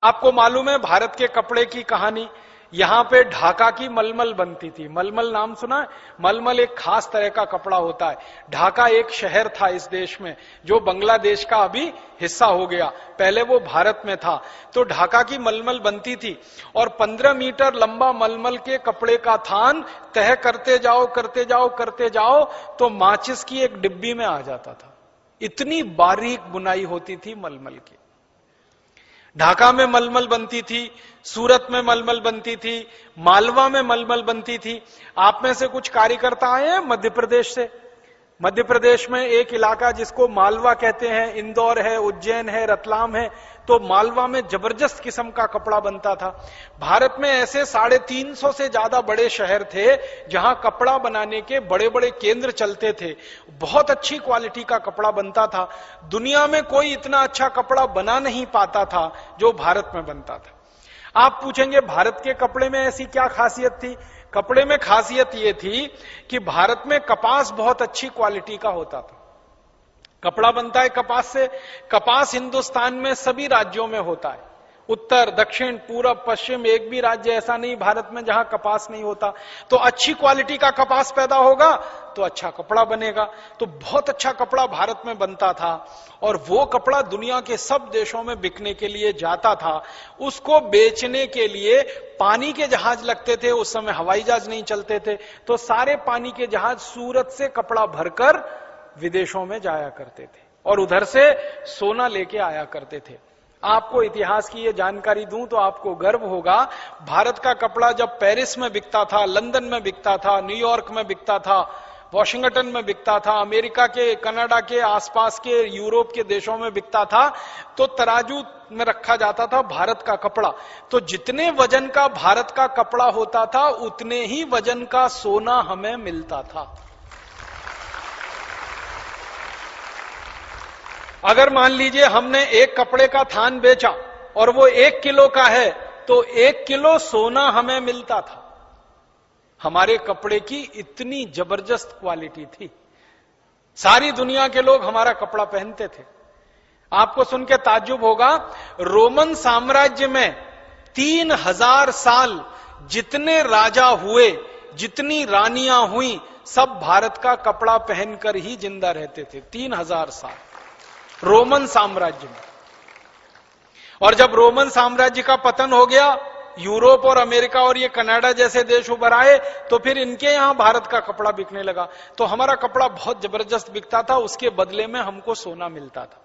आपको मालूम है भारत के कपड़े की कहानी? यहां पे ढाका की मलमल बनती थी। मलमल नाम सुना है? मलमल एक खास तरह का कपड़ा होता है। ढाका एक शहर था इस देश में, जो बांग्लादेश का अभी हिस्सा हो गया, पहले वो भारत में था। तो ढाका की मलमल बनती थी और 15 मीटर लंबा मलमल के कपड़े का थान तह करते जाओ करते जाओ करते जाओ तो माचिस की एक डिब्बी में आ जाता था। इतनी बारीक बुनाई होती थी मलमल की। ढाका में मलमल बनती थी, सूरत में मलमल बनती थी, मालवा में मलमल बनती थी। आप में से कुछ कार्यकर्ता आए हैं मध्य प्रदेश से? मध्य प्रदेश में एक इलाका जिसको मालवा कहते हैं, इंदौर है, उज्जैन है, रतलाम है, तो मालवा में जबरदस्त किस्म का कपड़ा बनता था। भारत में ऐसे 350 से ज्यादा बड़े शहर थे जहां कपड़ा बनाने के बड़े बड़े केंद्र चलते थे। बहुत अच्छी क्वालिटी का कपड़ा बनता था। दुनिया में कोई इतना अच्छा कपड़ा बना नहीं पाता था जो भारत में बनता था। आप पूछेंगे भारत के कपड़े में ऐसी क्या खासियत थी? कपड़े में खासियत यह थी कि भारत में कपास बहुत अच्छी क्वालिटी का होता था। कपड़ा बनता है कपास से। कपास हिंदुस्तान में सभी राज्यों में होता है, उत्तर, दक्षिण, पूरब, पश्चिम, एक भी राज्य ऐसा नहीं भारत में जहां कपास नहीं होता। तो अच्छी क्वालिटी का कपास पैदा होगा तो अच्छा कपड़ा बनेगा। तो बहुत अच्छा कपड़ा भारत में बनता था और वो कपड़ा दुनिया के सब देशों में बिकने के लिए जाता था। उसको बेचने के लिए पानी के जहाज लगते थे, उस समय हवाई जहाज नहीं चलते थे, तो सारे पानी के जहाज सूरत से कपड़ा भरकर विदेशों में जाया करते थे और उधर से सोना लेके आया करते थे। आपको इतिहास की ये जानकारी दूं तो आपको गर्व होगा। भारत का कपड़ा जब पेरिस में बिकता था, लंदन में बिकता था, न्यूयॉर्क में बिकता था, वॉशिंगटन में बिकता था, अमेरिका के, कनाडा के आसपास के, यूरोप के देशों में बिकता था, तो तराजू में रखा जाता था भारत का कपड़ा। तो जितने वजन का भारत का कपड़ा होता था उतने ही वजन का सोना हमें मिलता था। अगर मान लीजिए हमने एक कपड़े का थान बेचा और वो 1 किलो का है तो 1 किलो सोना हमें मिलता था। हमारे कपड़े की इतनी जबरदस्त क्वालिटी थी। सारी दुनिया के लोग हमारा कपड़ा पहनते थे। आपको सुन के ताज्जुब होगा, रोमन साम्राज्य में 3000 साल जितने राजा हुए, जितनी रानियां हुई, सब भारत का कपड़ा पहनकर ही जिंदा रहते थे। 3000 साल रोमन साम्राज्य में। और जब रोमन साम्राज्य का पतन हो गया, यूरोप और अमेरिका और ये कनाडा जैसे देश उभर आए, तो फिर इनके यहां भारत का कपड़ा बिकने लगा। तो हमारा कपड़ा बहुत जबरदस्त बिकता था, उसके बदले में हमको सोना मिलता था।